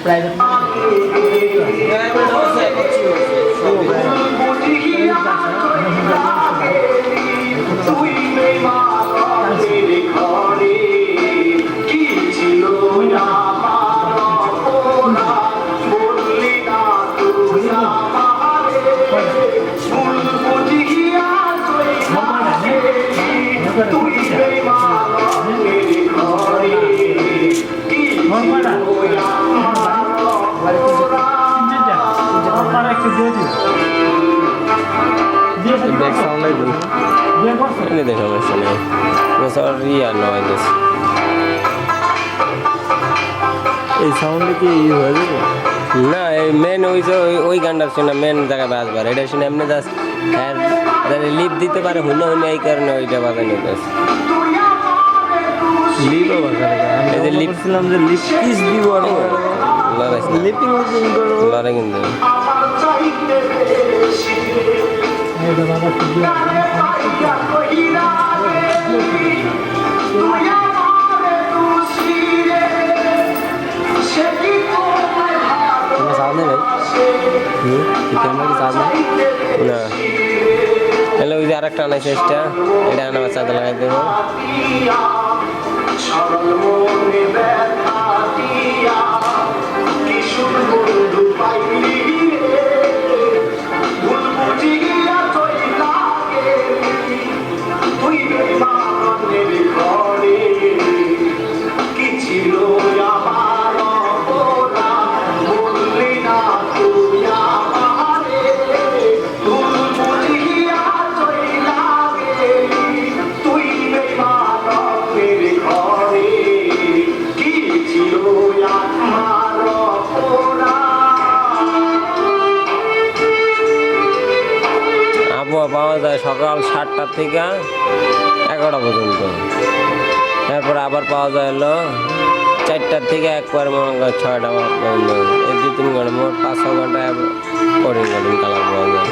private ini deh sama sini besar ria নয় দেশ এই সাউন্ডে কি হয়ে যাবে না এই মেন ওই যে ওই গানটা শুনে মেন জায়গায় বাজবার এটা শুনে এমনি জাস্ট হ্যাঁ লিপ দিতে পারে হুনে হুনে এই কারণে ওইটা বাজানো হইতেছে লিপ এই যে লিপ ছিলাম যে লিপ কিস দিব আর লিপিং করব লড়াই কিন্তু এটা বাবা सामने भाई कैमरा के सामने না হ্যালো ওই যে আর একটা আনাইছে এটা এটা আনা বাচ্চাদের লাগাই দেবো আবহাওয়া পাওয়া যায় সকাল 7টা থেকে 11টা পর্যন্ত তারপরে আবার পাওয়া যায় হলো 4টা থেকে একবার মনে হয় 6টা পর্যন্ত এই 2-3 ঘন্টা মোট 5-6 ঘন্টা পরে কালার পাওয়া যায়